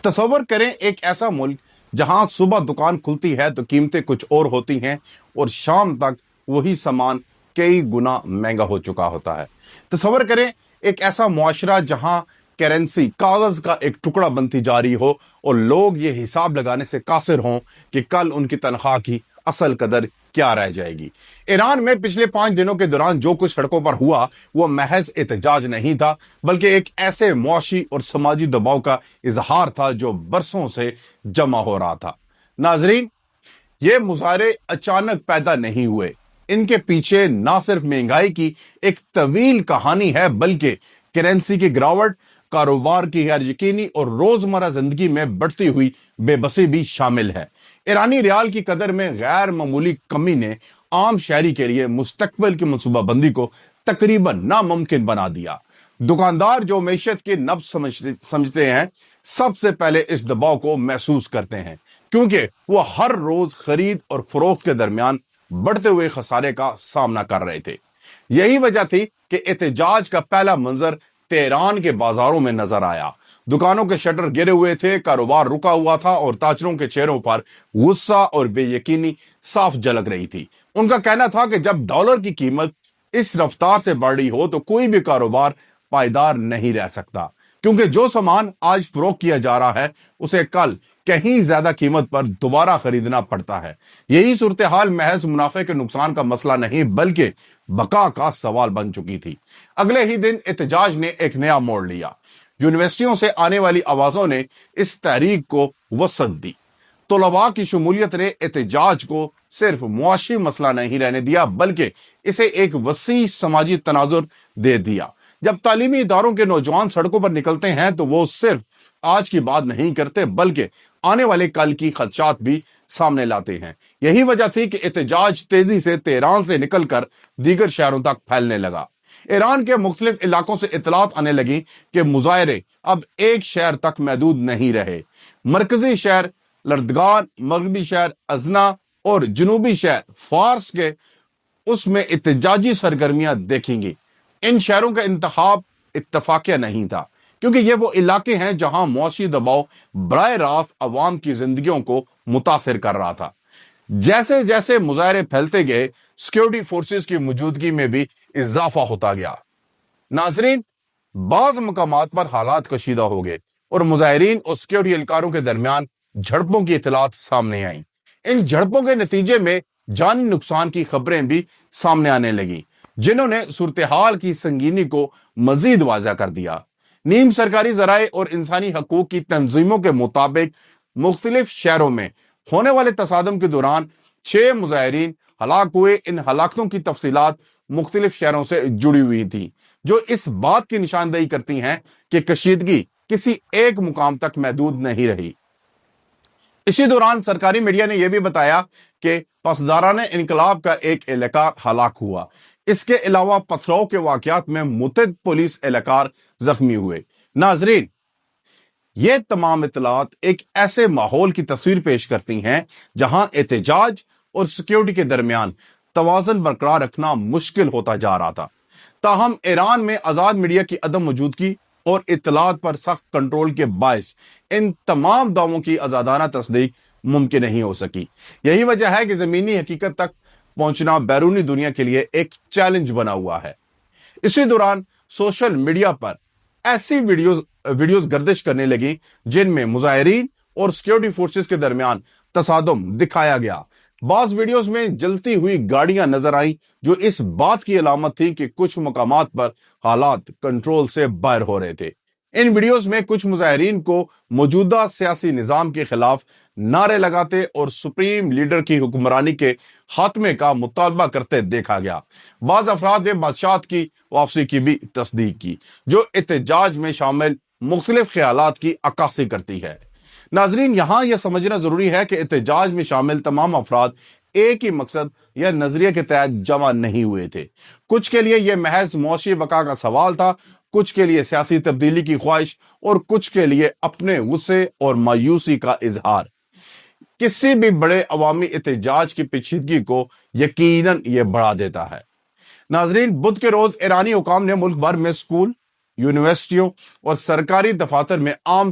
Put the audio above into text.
تصور کریں ایک ایسا ملک جہاں صبح دکان کھلتی ہے تو قیمتیں کچھ اور ہوتی ہیں اور شام تک وہی سامان کئی گنا مہنگا ہو چکا ہوتا ہے۔ تصور کریں ایک ایسا معاشرہ جہاں کرنسی کاغذ کا ایک ٹکڑا بنتی جا رہی ہو اور لوگ یہ حساب لگانے سے قاصر ہوں کہ کل ان کی تنخواہ کی اصل قدر کیا رہ جائے گی۔ ایران میں پچھلے 5 دنوں کے دوران جو کچھ سڑکوں پر ہوا وہ محض احتجاج نہیں تھا، بلکہ ایک ایسے معاشی اور سماجی دباؤ کا اظہار تھا جو برسوں سے جمع ہو رہا تھا۔ ناظرین، یہ مظاہرے اچانک پیدا نہیں ہوئے، ان کے پیچھے نہ صرف مہنگائی کی ایک طویل کہانی ہے بلکہ کرنسی کی گراوٹ، کاروبار کی غیر یقینی اور روزمرہ زندگی میں بڑھتی ہوئی بے بسی بھی شامل ہے۔ ایرانی ریال کی قدر میں غیر معمولی کمی نے عام شہری کے لیے مستقبل کی منصوبہ بندی کو تقریباً ناممکن بنا دیا۔ دکاندار جو معیشت کی نبض سمجھتے ہیں سب سے پہلے اس دباؤ کو محسوس کرتے ہیں، کیونکہ وہ ہر روز خرید اور فروخت کے درمیان بڑھتے ہوئے خسارے کا سامنا کر رہے تھے۔ یہی وجہ تھی کہ احتجاج کا پہلا منظر تہران کے بازاروں میں نظر آیا۔ دکانوں کے شٹر گرے ہوئے تھے، کاروبار رکا ہوا تھا اور تاجروں کے چہروں پر غصہ اور بے یقینی صاف جھلک رہی تھی۔ ان کا کہنا تھا کہ جب ڈالر کی قیمت اس رفتار سے بڑھ رہی ہو تو کوئی بھی کاروبار پائیدار نہیں رہ سکتا، کیونکہ جو سامان آج فروخت کیا جا رہا ہے اسے کل کہیں زیادہ قیمت پر دوبارہ خریدنا پڑتا ہے۔ یہی صورتحال محض منافع کے نقصان کا مسئلہ نہیں بلکہ بقا کا سوال بن چکی تھی۔ اگلے ہی دن احتجاج نے ایک نیا موڑ لیا۔ یونیورسٹیوں سے آنے والی آوازوں نے اس تحریک کو وسعت دی۔ طلباء کی شمولیت نے احتجاج کو صرف معاشی مسئلہ نہیں رہنے دیا بلکہ اسے ایک وسیع سماجی تناظر دے دیا۔ جب تعلیمی اداروں کے نوجوان سڑکوں پر نکلتے ہیں تو وہ صرف آج کی بات نہیں کرتے بلکہ آنے والے کل کی خدشات بھی سامنے لاتے ہیں۔ یہی وجہ تھی کہ احتجاج تیزی سے تہران سے نکل کر دیگر شہروں تک پھیلنے لگا۔ ایران کے مختلف علاقوں سے اطلاعات آنے لگی کہ مظاہرے اب ایک شہر تک محدود نہیں رہے۔ مرکزی شہر لردگان، مغربی شہر ازنا اور جنوبی شہر فارس کے اس میں احتجاجی سرگرمیاں دیکھیں گی۔ ان شہروں کا انتخاب اتفاقیہ نہیں تھا، کیونکہ یہ وہ علاقے ہیں جہاں معاشی دباؤ براہ راست عوام کی زندگیوں کو متاثر کر رہا تھا۔ جیسے جیسے مظاہرے پھیلتے گئے سیکیورٹی فورسز کی موجودگی میں بھی اضافہ ہوتا گیا۔ ناظرین، بعض مقامات پر حالات کشیدہ ہو گئے اور مظاہرین اور سیکیورٹی اہلکاروں کے درمیان جھڑپوں کی اطلاعات سامنے آئیں۔ ان جھڑپوں کے نتیجے میں جانی نقصان کی خبریں بھی سامنے آنے لگیں، جنہوں نے صورتحال کی سنگینی کو مزید واضح کر دیا۔ نیم سرکاری ذرائع اور انسانی حقوق کی تنظیموں کے مطابق مختلف شہروں میں ہونے والے تصادم کے دوران 6 مظاہرین ہلاک ہوئے۔ ان ہلاکتوں کی تفصیلات مختلف شہروں سے جڑی ہوئی تھی، جو اس بات کی نشاندہی کرتی ہیں کہ کشیدگی کسی ایک مقام تک محدود نہیں رہی۔ اسی دوران سرکاری میڈیا نے یہ بھی بتایا کہ پاسداران انقلاب کا ایک اہلکار ہلاک ہوا۔ اس کے علاوہ پتھراؤ کے واقعات میں متعدد پولیس اہلکار زخمی ہوئے۔ ناظرین، یہ تمام اطلاعات ایک ایسے ماحول کی تصویر پیش کرتی ہیں جہاں احتجاج اور سیکیورٹی کے درمیان توازن برقرار رکھنا مشکل ہوتا جا رہا تھا۔ تاہم ایران میں آزاد میڈیا کی عدم موجودگی اور اطلاعات پر سخت کنٹرول کے باعث ان تمام دعووں کی آزادانہ تصدیق ممکن نہیں ہو سکی۔ یہی وجہ ہے کہ زمینی حقیقت تک پہنچنا بیرونی دنیا کے لیے ایک چیلنج بنا ہوا ہے۔ اسی دوران سوشل میڈیا پر ایسی ویڈیوز گردش کرنے لگی جن میں مظاہرین اور سیکیورٹی فورسز کے درمیان تصادم دکھایا گیا۔ بعض ویڈیوز میں جلتی ہوئی گاڑیاں نظر آئیں جو اس بات کی علامت تھی کہ کچھ مقامات پر حالات کنٹرول سے باہر ہو رہے تھے۔ ان ویڈیوز میں کچھ مظاہرین کو موجودہ سیاسی نظام کے خلاف نعرے لگاتے اور سپریم لیڈر کی حکمرانی کے خاتمے کا مطالبہ کرتے دیکھا گیا۔ بعض افراد نے بادشاہت کی واپسی کی بھی تصدیق کی، جو احتجاج میں شامل مختلف خیالات کی عکاسی کرتی ہے۔ ناظرین، یہاں یہ سمجھنا ضروری ہے کہ احتجاج میں شامل تمام افراد ایک ہی مقصد یا نظریے کے تحت جمع نہیں ہوئے تھے۔ کچھ کے لیے یہ محض معاشی بقا کا سوال تھا، کچھ کے لیے سیاسی تبدیلی کی خواہش اور کچھ کے لیے اپنے غصے اور مایوسی کا اظہار۔ کسی بھی بڑے عوامی احتجاج کی پیچیدگی کو یقیناً یہ بڑھا دیتا ہے۔ ناظرین، بدھ کے روز ایرانی حکام نے ملک بھر میں اسکول، یونیورسٹیوں اور سرکاری دفاتر میں عام